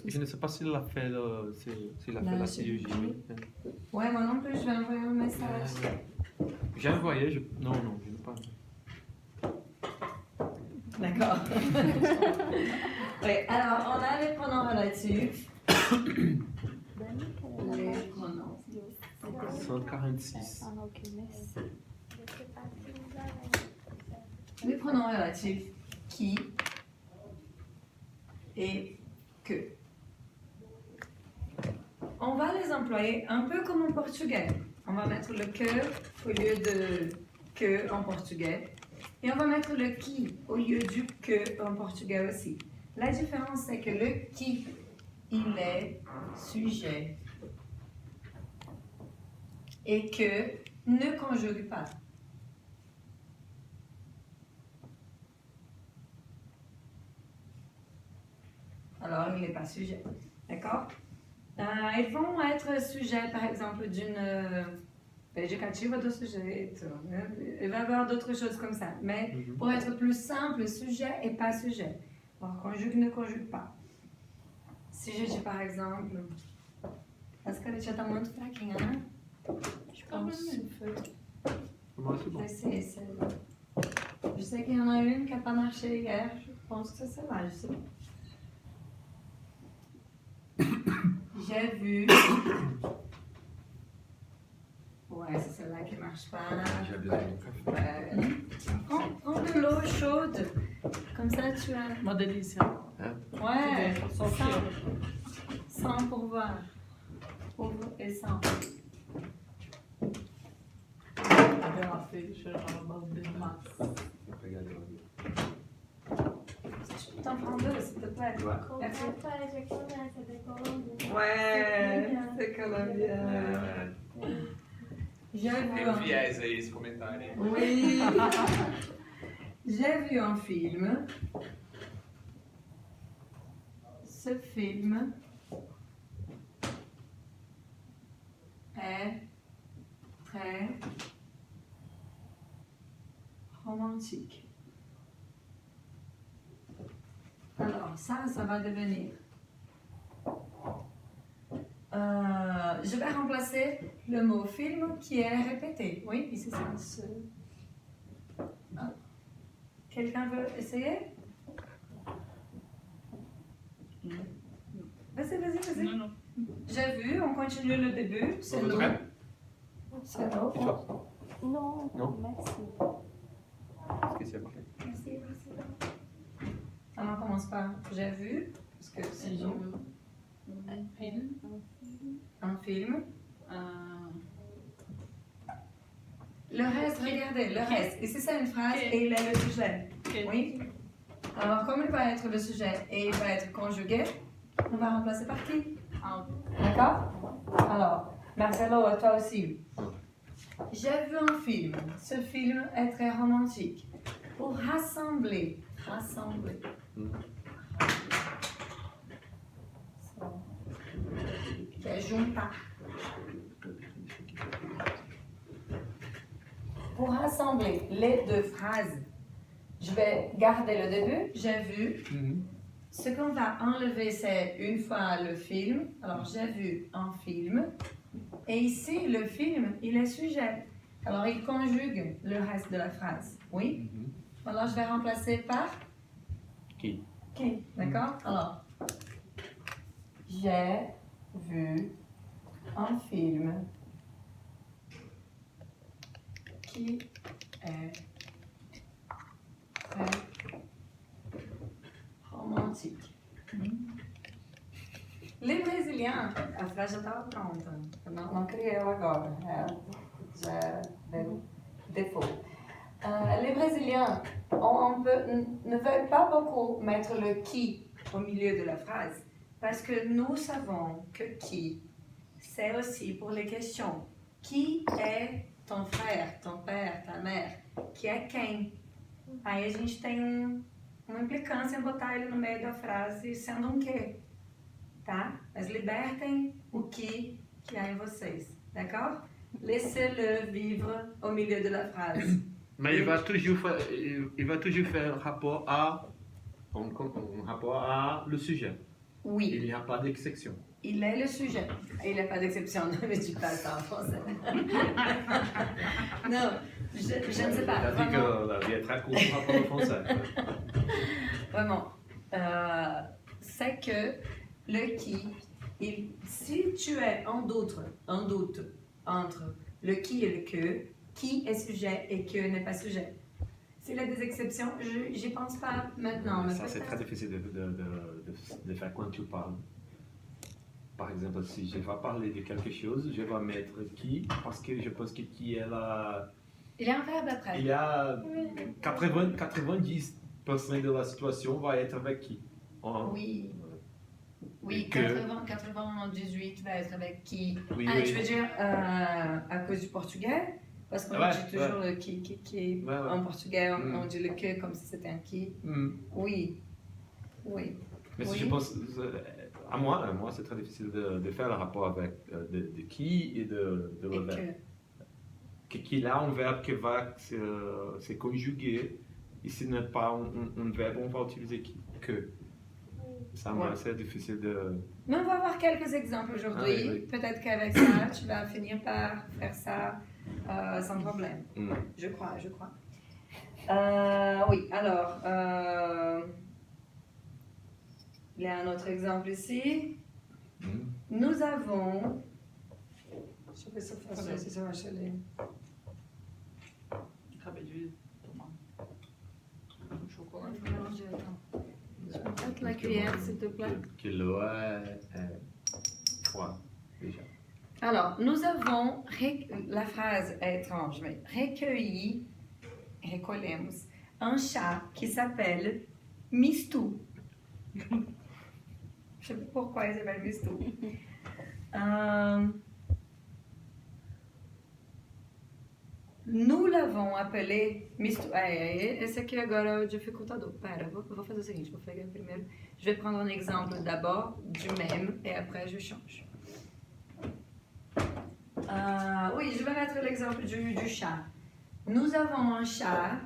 Je ne sais pas s'il a fait, s'il a fait la cirurgie. Ouais, moi non plus, je vais envoyer un message. J'ai envoyé, non, je n'ai pas. D'accord. Oui, alors on a les pronoms relatifs. Les pronoms. 146. Les pronoms relatifs qui et que. On va les employer un peu comme en portugais. On va mettre le que au lieu de que en portugais. Et on va mettre le qui au lieu du que en portugais aussi. La différence, c'est que le qui, il est sujet. Et que ne conjugue pas. Alors, il n'est pas sujet. D'accord? Ils vont être sujets, par exemple, d'une éducative do sujeito. Il va y avoir d'autres choses comme ça. Mais pour être plus simple, sujet et pas sujet. Alors, conjugue, ne conjugue pas. Si je dis, par exemple, parce que já está muito fraquinha, né? Je pense. Moi, c'est bon. Essayer celle-là. Je sais qu'il y en a une qui n'a pas marché hier. Je pense que c'est celle-là, je sais pas. J'ai vu. Ouais, c'est celle-là qui ne marche pas. J'ai besoin de café. Prends de l'eau chaude. Comme ça, tu as. Uma delícia. Ouais, sans pour voir. Pauvre et sans. Ela fez, cheirava bem massa. T'en prends deux, s'il te plaît. Merci. Ouais. Ouais, c'est colombien. J'ai vu un... viés aí esse comentário. Oui. J'ai vu un film. Ce film est très romantique. Alors, ça va devenir. Je vais remplacer le mot film qui est répété. Oui, ici c'est ce. Ah. Quelqu'un veut essayer? Vas-y. Non, non. J'ai vu, on continue le début. C'est nous. C'est nous. Et toi? Non, Non. merci. Qu'est-ce que c'est après? Merci. Alors, on commence par j'ai vu, parce que c'est nous. Un film. Le reste, regardez, le reste. Ici, c'est une phrase et il est le sujet. Oui. Alors, comme il va être le sujet et il va être conjugué, on va remplacer par qui? D'accord? Alors, Marcelo, toi aussi. J'ai vu un film. Ce film est très romantique. Pour rassembler. C'est juntar. Pour rassembler les deux phrases, je vais garder le début, j'ai vu. Ce qu'on va enlever, c'est une fois le film. Alors, j'ai vu un film. Et ici, le film, il est sujet. Alors, il conjugue le reste de la phrase. Oui? Alors, je vais remplacer par Qui? D'accord? Alors, j'ai vu un film qui est très romantique. Les Brésiliens, a frase já estava pronta, não criei ela agora, já deu défaut. Les Brésiliens ne veulent pas beaucoup mettre le qui au milieu de la phrase parce que nous savons que qui, c'est aussi pour les questions. Qui est ton frère, ton père, ta mère? Que é quem? Aí a gente tem uma implicância em botar ele no meio da frase sendo um que, tá? Mas libertem o que há em vocês, d'accord? Laissez-le vivre au milieu de la phrase. Mais il va toujours faire rapport à, en rapport à le sujet. Oui, Il n'y a pas d'exception. il est le sujet. Il n'y a pas d'exception, ne dis pas ça en français. Non, je ne sais pas. Il a dit que la vie est très courte par rapport au français. Vraiment. C'est que le qui, si tu es en doute entre le qui et le que, qui est sujet et que n'est pas sujet. S'il y a des exceptions, je n'y pense pas maintenant. Mais Ça, c'est peut-être. très difficile de faire quand tu parles. Par exemple, si je vais parler de quelque chose, je vais mettre qui, parce que je pense que qui est là. Il y a un verbe après. Il y a 90% de la situation va être avec qui. Oui. Oui, Et que- 98 va être avec qui. Oui, Ah, oui. tu veux dire à cause du portugais? Parce qu'on Ouais, dit toujours le qui. Ouais, ouais. En portugais, Mm. on dit le que comme si c'était un qui. Hmm. Oui. Oui. Mais si Oui. je pense, à moi c'est très difficile de faire le rapport avec de qui et de le Et verbe. que. Qu'il a un verbe qui va se conjuguer, et s'il n'est pas un verbe, on va utiliser qui. Que. Ça, Ouais. c'est difficile de. Mais on va voir quelques exemples aujourd'hui. Ah oui, oui. Peut-être qu'avec ça, tu vas finir par faire ça sans problème. Hmm. Je crois. Oui, alors, il y a un autre exemple ici. Hmm. Nous avons. Je sais pas si ça va chaler. Crabbe d'huile. Chocolat. Je peux mettre la cuillère, s'il te plaît. Que l'eau est froide, déjà. Alors, nous avons, la phrase est étrange, mais recolhemos un chat qui s'appelle Mistou. Je ne sais pas pourquoi il s'appelle Mistou. Nous l'avons appelé Mistou. Esse aqui agora é o dificultador. Pera, eu vou fazer o seguinte, vou pegar primeiro. Je vais prendre un exemple d'abord du même et après je change. Oui, je vais mettre l'exemple du chat. Nous avons un chat.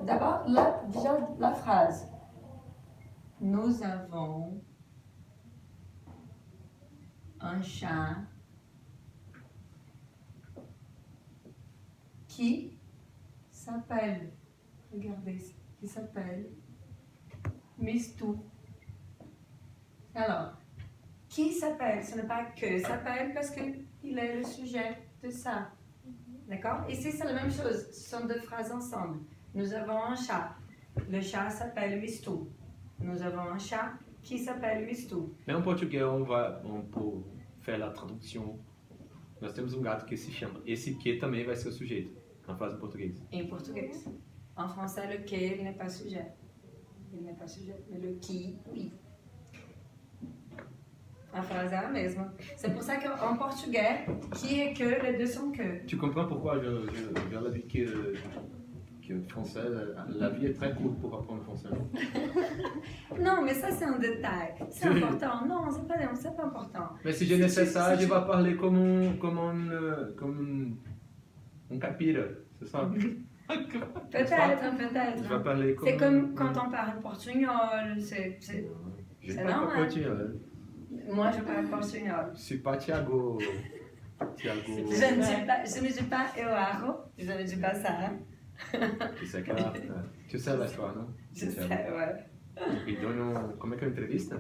D'abord, déjà la phrase. Nous avons un chat qui s'appelle, regardez, qui s'appelle Mistou. Alors, qui s'appelle? Ce n'est pas que s'appelle parce qu'il est le sujet de ça. D'accord? Ici, c'est la même chose. Ce sont deux phrases ensemble. Nous avons un chat. Le chat s'appelle Mistou. Nous avons un chat qui s'appelle Mistou. Mais en português, on peut faire a tradução. Nós temos um gato que se chama. Esse que também vai ser o sujeito, na frase em português. En portugais. En français, le que, il n'est pas sujet. Il n'est pas sujet. Mais le qui, oui. A frase é a mesma. C'est pour ça qu'en portugais, qui et que, les deux sont que. Tu comprends pourquoi je l'ai dit que le français, la vie est très courte pour apprendre le français. Non, mais ça, c'est un détail. C'est important. Non, c'est pas important. Mais si je nécessaire, je vais parler comme un caipira, c'est ça? Peut-être. Je vais parler comme... C'est comme quand on parle portugnol. Je c'est parle pas normal. portugnol. Moi, je parle portugnol. Je suis pas Thiago. Je ne dis pas eu aro. Je ne dis pas ça. Tu sais tu sais l'histoire, non? Je sais, ouais. Il donne comment est-ce une entrevista?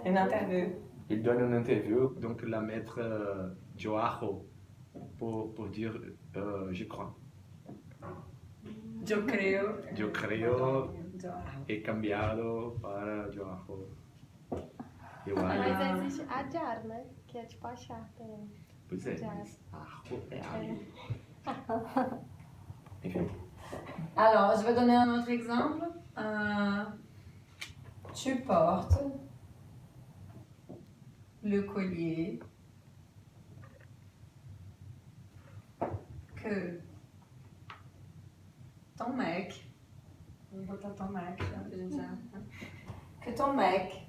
Une interview. Il donne une interview, donc la maître Joajo pour dire je crois. Yo creo. Yo creo é cambiado para Joajo. Eu acho. Mas existe adiar, né? Que é tipo achar também. Pois é, mas arro é alho. Enfim. Alors, je vais donner un autre exemple. Tu portes le collier que ton mec, on va botar ton mec, que ton mec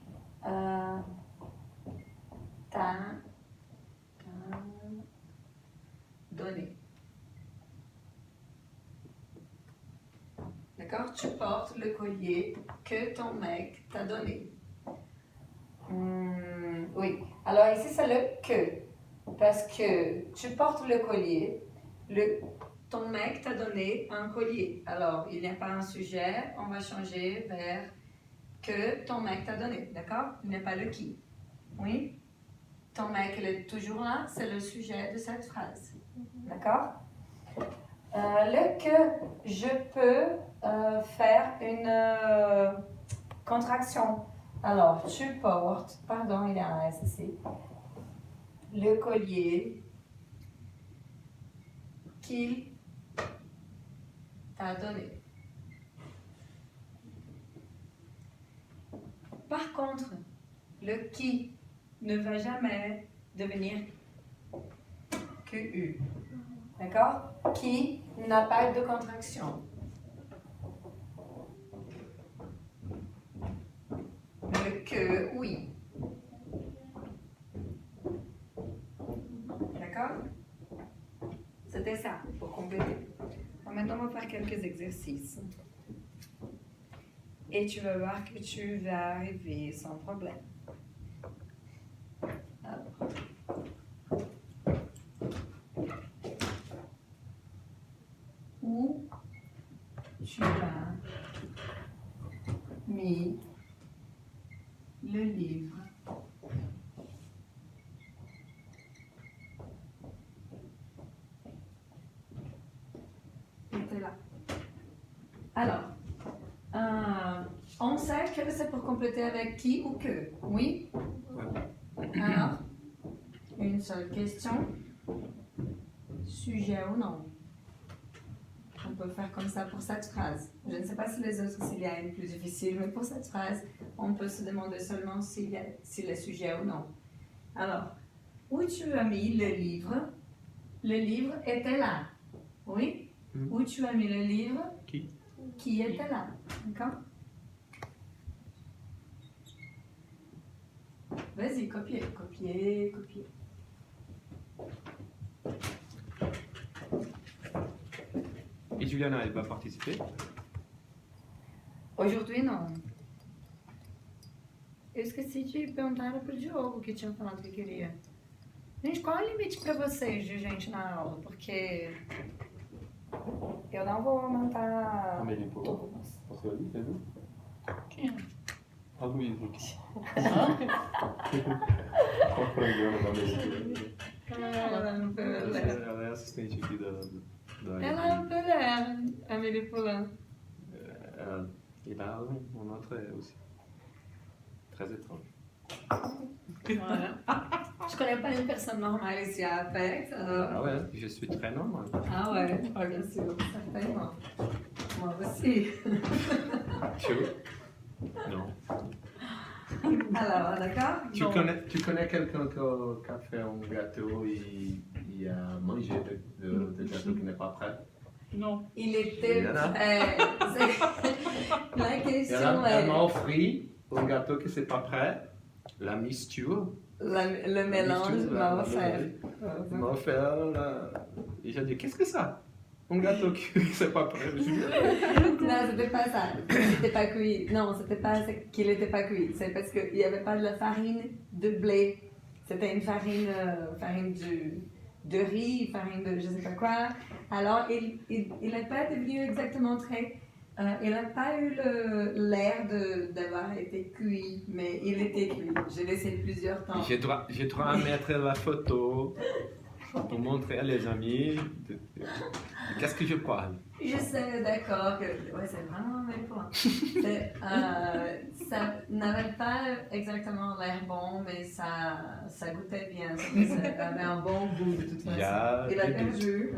t'a donné. D'accord? Tu portes le collier que ton mec t'a donné. Oui. Alors ici, c'est le que. Parce que tu portes le collier. Ton mec t'a donné un collier. Alors, il n'y a pas un sujet. On va changer vers que ton mec t'a donné. D'accord? Il n'y a pas le qui. Oui? Ton mec, il est toujours là. C'est le sujet de cette phrase. D'accord? Le que, je peux faire une contraction. Alors, tu portes, pardon, il y a un S ici, le collier qu'il t'a donné. Par contre, le qui ne va jamais devenir que U. D'accord? Qui n'a pas de contraction. Le que, oui. D'accord? C'était ça, pour compléter. Alors maintenant, on va faire quelques exercices. Et tu vas voir que tu vas arriver sans problème. Alors. Où tu as mis le livre? Était là. Alors, on sait que c'est pour compléter avec qui ou que, oui? Alors, une seule question, sujet ou non? On peut faire comme ça pour cette phrase. Je ne sais pas si les autres, s'il y a une plus difficile, mais pour cette phrase, on peut se demander seulement s'il est sujet ou non. Alors, où tu as mis le livre? Le livre était là. Oui? Où tu as mis le livre? Qui était là. D'accord? Vas-y, copier, copier, copier. Et Juliana, elle va participer? Aujourd'hui, não. Eu esqueci de perguntar pro Diogo que tinha falado que queria. Gente, qual é o limite para vocês de gente na aula? Porque eu não vou aumentar Amélie, pour turmas. Você ali, entendeu? Quem? A Luísa aqui. Comprando na mesa. Ela é assistente aqui da Ela é un peu l'air, Amélie Poulain. Et là, mon autre est aussi très étrange. Voilà. Je connais pas une personne normale ici à Apex, alors... Ah ouais, je suis très normal. Ah ouais, bien sûr, certainement. Moi aussi. Tu Non. Alors, d'accord? Tu connais quelqu'un qui a fait un gâteau et a mangé le gâteau qui n'est pas prêt? Non. Il était Juliana? prêt. La question Elle m'a est... offert un gâteau qui n'est pas prêt, la mixture. Le mélange m'a offert. Il m'a offert et j'ai dit, qu'est-ce que c'est ça? Un gâteau qui n'est pas prêt. Non, c'était pas ça. Il n'était pas cuit. Non, c'était pas qu'il n'était pas cuit. C'est parce qu'il n'y avait pas de la farine de blé. C'était une farine, de riz, farine de je ne sais pas quoi. Alors, il n'a pas devenu exactement très... il n'a pas eu l'air d'avoir été cuit, mais il était cuit. J'ai laissé plusieurs temps. J'ai droit à mettre la photo pour montrer à les amis de qu'est-ce que je parle. Je sais, d'accord, que ouais, c'est vraiment un bel point. Ça n'avait pas exactement l'air bon, mais ça goûtait bien. Ça avait un bon goût de toute façon. Il a perdu.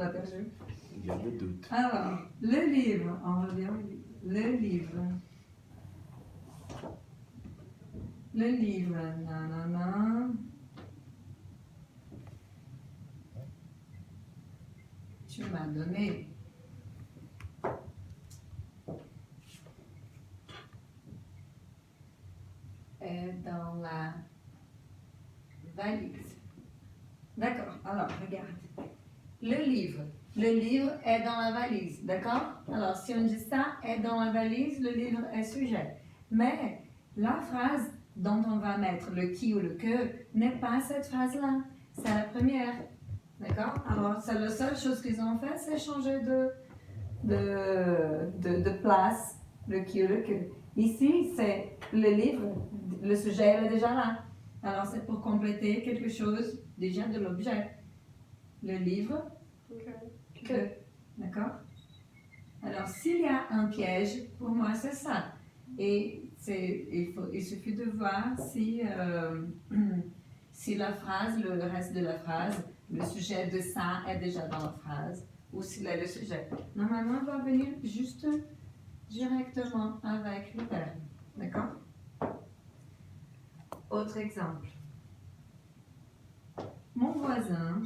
Il y a des doutes. Alors, le livre, on revient au livre. Le livre. Le livre, nanana. Tu m'as donné. Est dans la valise. D'accord, alors regarde. Le livre. Le livre est dans la valise, d'accord? Alors si on dit ça, est dans la valise, le livre est sujet. Mais la phrase dont on va mettre le qui ou le que n'est pas cette phrase-là. C'est la première. D'accord? Alors, c'est la seule chose qu'ils ont fait, c'est changer de place le qui ou le que. Ici, c'est le livre, le sujet il est déjà là. Alors, c'est pour compléter quelque chose déjà de l'objet. Le livre, que. D'accord? Alors, s'il y a un piège, pour moi, c'est ça. Et il suffit de voir si, si la phrase, le reste de la phrase, le sujet de ça est déjà dans la phrase, ou s'il est le sujet. Normalement, il va venir juste directement avec le verbe. D'accord? Autre exemple. Mon voisin.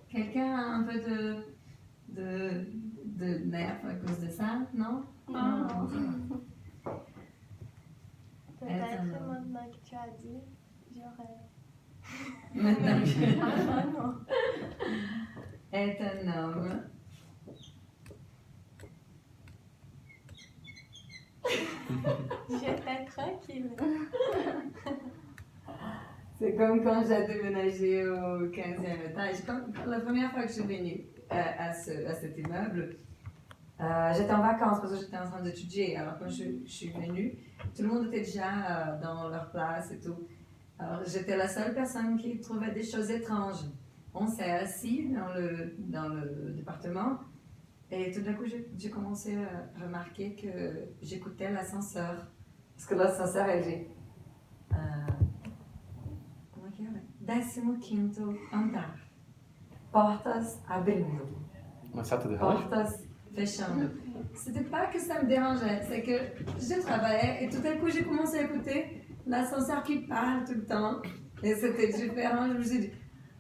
Quelqu'un a un peu de nerfs à cause de ça, non? Ah. Peut-être maintenant que tu as dit, j'aurais. Maintenant que Ah non. est un homme. J'étais tranquille. C'est comme quand j'ai déménagé au 15e étage. La première fois que je suis venue à cet immeuble, j'étais en vacances parce que j'étais en train d'étudier. Alors quand je suis venue, tout le monde était déjà dans leur place et tout. Alors j'étais la seule personne qui trouvait des choses étranges. On s'est assis dans le département et tout d'un coup j'ai commencé à remarquer que j'écoutais l'ascenseur. Parce que l'ascenseur, elle dit... como é que era? 15º andar. Portas abrindo. Mas ça te dérange? Portas fechando. C'était pas que ça me dérangeait, c'est que je travaillais et tout à coup j'ai commencé à écouter l'ascenseur qui parle tout le temps. Et c'était différent. Je me suis dit,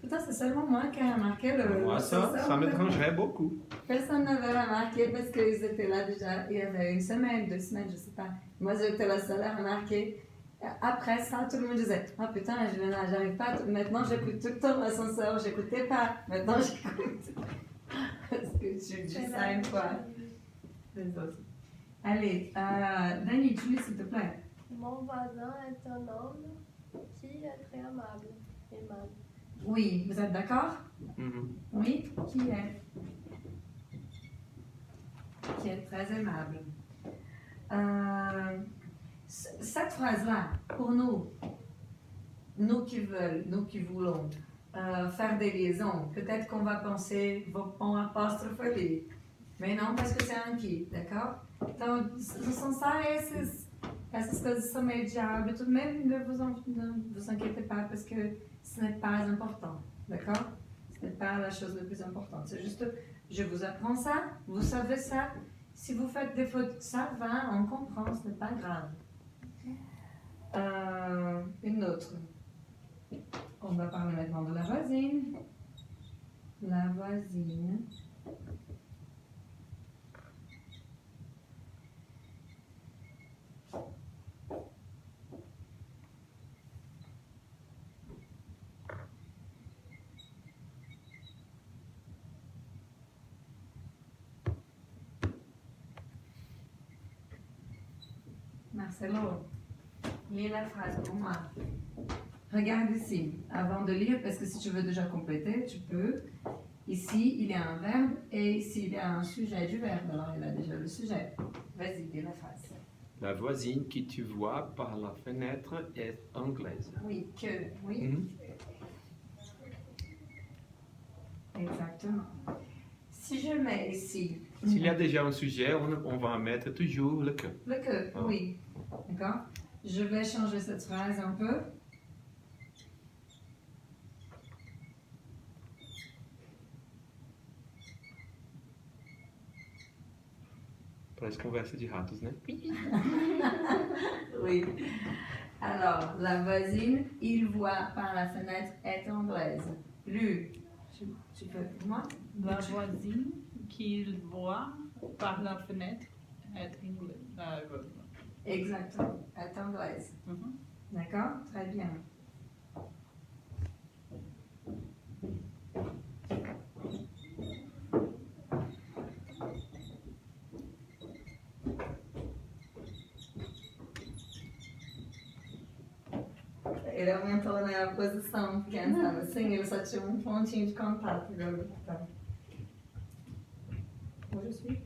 putain, c'est seulement moi qui ai remarqué Moi, l'ascenseur. ça m'étrangerait beaucoup. Personne n'avait remarqué parce qu'ils étaient là déjà, il y avait 1 semaine, 2 semaines, je sais pas. Moi, j'étais la seule à remarquer. Après ça, tout le monde disait, ah putain, j'arrive pas, maintenant j'écoute tout le temps l'ascenseur, j'écoutais pas, maintenant j'écoute. Parce que je dis ça une fois. Allez, Dani, tu lis s'il te plaît. Mon voisin est un homme qui est très aimable. Oui, vous êtes d'accord? Mhm. Oui, qui est? Qui est très aimable. Cette phrase-là, pour nous qui voulons faire des liaisons, peut-être qu'on va penser vont apóstrofe ali. Mais não, parce que c'est un qui, d'accord? Então, são só essas coisas são meio de hábito, mais ne vous inquiétez pas, parce que ce n'est pas important, d'accord? Ce n'est pas la chose la plus importante. C'est juste, je vous apprends ça, vous savez ça. Si vous faites des fautes, ça va, on comprend, ce n'est pas grave. Une autre. On va parler maintenant de la voisine. La voisine. Marcelo, lis la phrase pour moi. Regarde ici, avant de lire, parce que si tu veux déjà compléter, tu peux. Ici, il y a un verbe et ici, il y a un sujet du verbe. Alors, il a déjà le sujet. Vas-y, lis la phrase. La voisine que tu vois par la fenêtre est anglaise. Oui, oui. Mhm. Exactement. Si je mets ici... S'il y a déjà un sujet, on va mettre toujours le que. Le que, Ah. oui. D'accord? Je vais changer cette phrase un peu. Parece conversa de ratos, né? Oui. Alors, la voisine, il voit par la fenêtre, est anglaise. Lu. Tu peux, moi? La voisine qu'il voit par la fenêtre est anglaise. Exactement, est anglaise. Mhm. D'accord? Très bien. ele aumentou, né, a posição, porque antes estava assim, ele só tinha um pontinho de contato. Agora tá. Onde eu suis?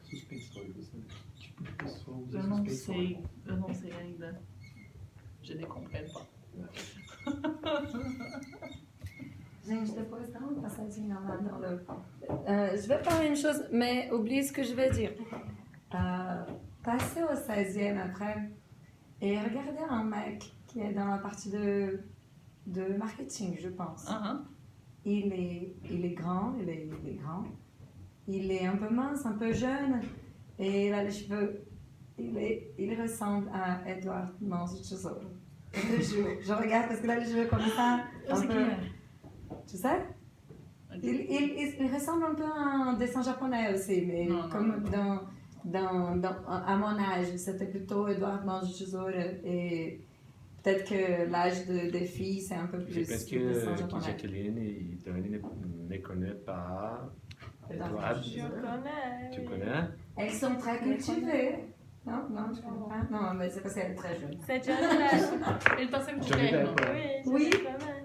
Suspensório, você tipo de pessoa usa Eu não suspensório. sei, eu não sei ainda. Je ne comprends pas. Gente, depois dá uma passadinha lá dans le... je vais parler une chose, mais oublie ce que je vais dire. Passer au 16e après et regarder un mec qui est dans la partie de marketing, je pense. Il est grand, il est grand. Il est un peu mince, un peu jeune et il a les cheveux. Il ressemble à Edward Mãos-de-Tesouro. Je te jure, je regarde parce qu'il a les cheveux comme ça. Eu sei peu... quem é. Tu sais? Il ressemble un peu à un dessin japonais aussi, mais Non, comme non. à mon âge, c'était plutôt Edward Mãos-de-Tesouro et peut-être que l'âge des filles, c'est un peu Je plus pense dessin que japonais. Jacqueline et Dani ne connaissent pas Edward. Je connais. Tu oui. connais? Elles sont très cultivées. Non, je ne connais pas. Non, mais c'est parce qu'elle est très jeune. C'est Johnny Depp. Ele tá sempre de Johnny terno. Depp. Oui, Oui. je connais.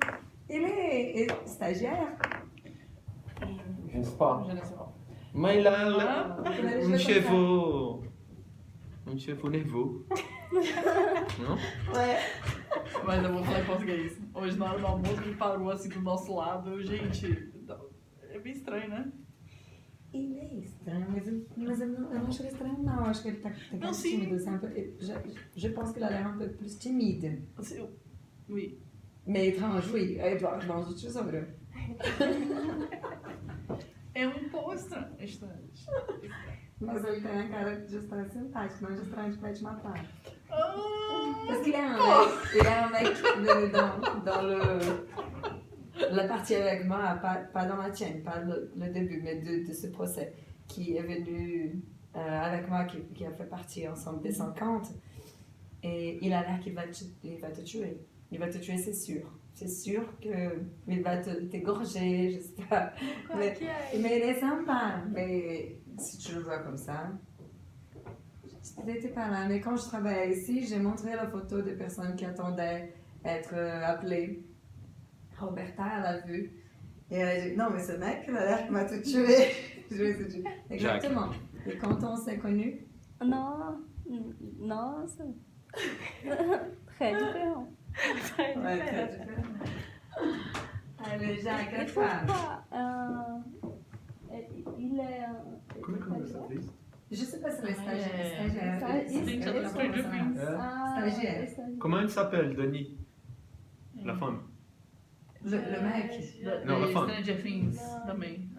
Il est stagiaire. Je ne sais pas. Je ne sais pas. Mais là, Il a les um cheveux cheveu. Um cheveu nervoso. Não? Ouais. Mas eu vou falar em português. Hoje, na hora do almoço, ele parou assim do nosso lado. Gente, é bem estranho, né? Il est estranho, mas eu não acho ele estranho, não. Acho que ele tá Não, mais sim. tímido. C'est un peu, je pense qu'il a l'air un peu plus timide. Assim, oui. Mais étrange, oui. Edward Mãos-de-Tesouro. É um pouco estranho. Mas ele tem a cara de estranho simpático, não de estranho que vai te matar. Ah, Parce qu'il est un mec dans la partie avec moi, pas dans la tienne, pas le début, mais de ce procès, qui est venu avec moi, qui a fait partie ensemble des 50. Et il a l'air qu'il va te tuer. Il va te tuer, c'est sûr. C'est sûr qu'il va t'égorger, je sais pas. Mais il est sympa. Mais si tu le vois comme ça, il n'était pas là. Mais quand je travaillais ici, j'ai montré la photo des personnes qui attendaient être appelées. Roberta, elle a vu. Et elle a dit, non, mais ce mec, il a l'air qu'il m'a tout tué. Je vais tout tuer. Exactement. Et quand on s'est connus, Non, non, c'est très différent. Très ouais, très différent. différent. Allez, Jacques, à Et toi. pourquoi il est Como você fez? Je sais pas si les stagiaires. Sim, já tô Stranger Things. Stagiaire. Comment elle s'appelle, Dani? La femme. Le mec. Não, E a femme. Stranger Things Não. também.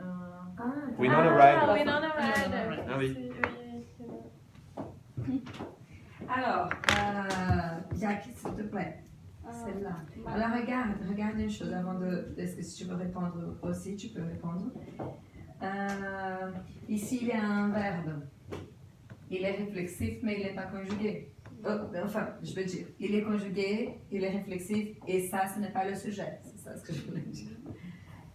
Winona Ryder. Winona Ryder. Ah oui. Oui, Alors, Jacques, s'il te plaît. Celle-là. Alors, regarde une chose avant de. Est-ce que si tu veux répondre aussi, tu peux répondre. Ici, il y a un verbe. Il est réflexif, mais il n'est pas conjugué. Enfin, je veux dire, il est conjugué, il est réflexif, et ça, ce n'est pas le sujet. C'est ça ce que je voulais dire.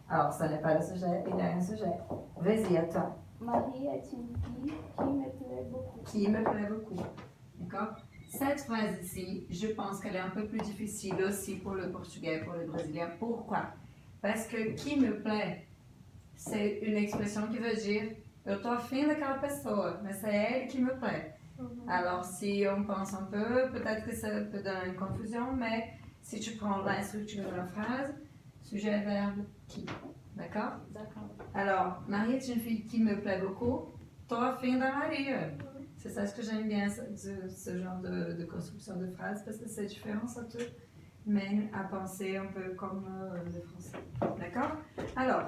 Alors, ce n'est pas le sujet, il y a un sujet. Vas-y, à toi. Marie est une fille qui me plaît beaucoup. Qui me plaît beaucoup. D'accord? Cette phrase ici, je pense qu'elle est un peu plus difficile aussi pour le portugais, pour le brésilien. Pourquoi? Parce que qui me plaît, c'est une expression qui veut dire eu tô afim daquela pessoa, mais c'est elle qui me plaît. Alors, si on pense un peu, peut-être que ça peut donner une confusion, mais si tu prends la structure de la phrase, sujet, verbe, qui. D'accord? D'accord. Alors, Marie est une fille qui me plaît beaucoup. Tô afim da Maria. C'est ça ce que j'aime bien, ce genre de construction de phrase, parce que c'est différent, ça te mène à penser un peu comme le français. D'accord? Alors,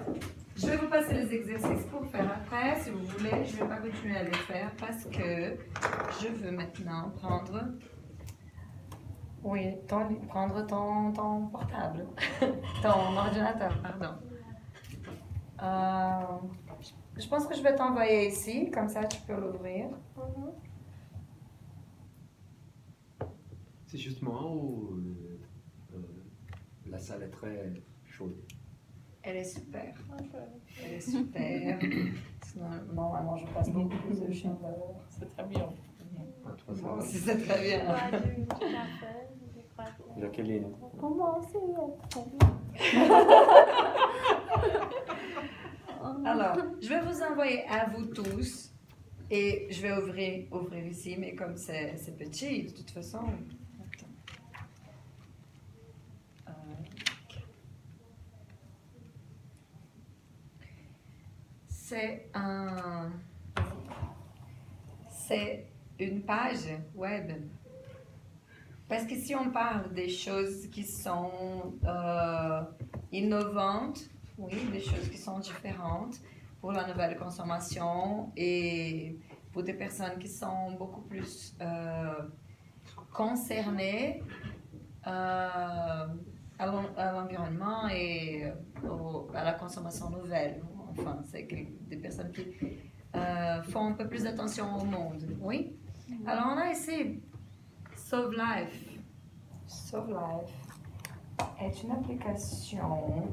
je vais vous passer les exercices pour faire après. Si vous voulez, je ne vais pas continuer à les faire parce que je veux maintenant prendre ton portable, ton ordinateur, pardon. Je pense que je vais t'envoyer ici, comme ça tu peux l'ouvrir. C'est justement où la salle est très chaude. Elle est super. Elle est super. Sinon, normalement, je passe beaucoup plus de chaleur. C'est très bien. Bon, si c'est très bien. Ouais, du café, du café. Jacqueline. Pour moi aussi, très bien. Alors, je vais vous envoyer à vous tous et je vais ouvrir ici, mais comme c'est petit, de toute façon. Attends. C'est une page web. Parce que si on parle des choses qui sont innovantes, oui, des choses qui sont différentes pour la nouvelle consommation et pour des personnes qui sont beaucoup plus concernées à l'environnement et à la consommation nouvelle. Enfin, c'est des personnes qui font un peu plus attention au monde, oui? Alors, on a ici Sauve Life. Sauve Life est une application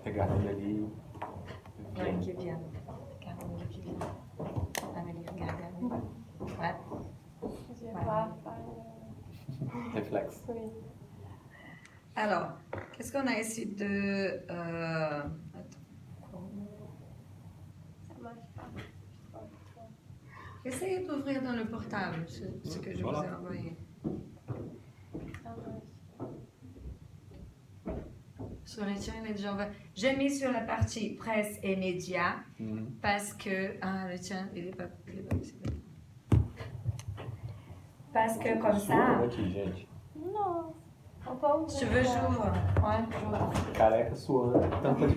Regarde ali. qui vient. Caroline qui vient. Amélie, regarde. Ouais. Je vais pas faire Réflexe. oui. Alors, qu'est-ce qu'on a ici de... attends. Ça marche pas. Essayez d'ouvrir dans le portable ce que je vous ai envoyé. Ça marche. Sur les tiens, il est déjà ouvert. J'ai mis sur la partie presse et médias parce que... Ah, le tien, il est pas possible. Parce que comme ça... Aqui, gente. Non. On peut ouvrir. Tu veux j'ouvre? Ouais, j'ouvre. Careca suando, tampa de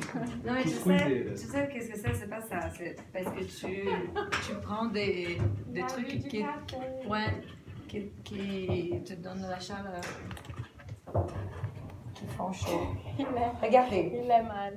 Non, mais tu cuscuzeira. sais qu'est-ce que c'est pas ça. C'est parce que tu prends des trucs Du qui te donnent la chaleur. Qui font chaud. Il est Regardez. mal.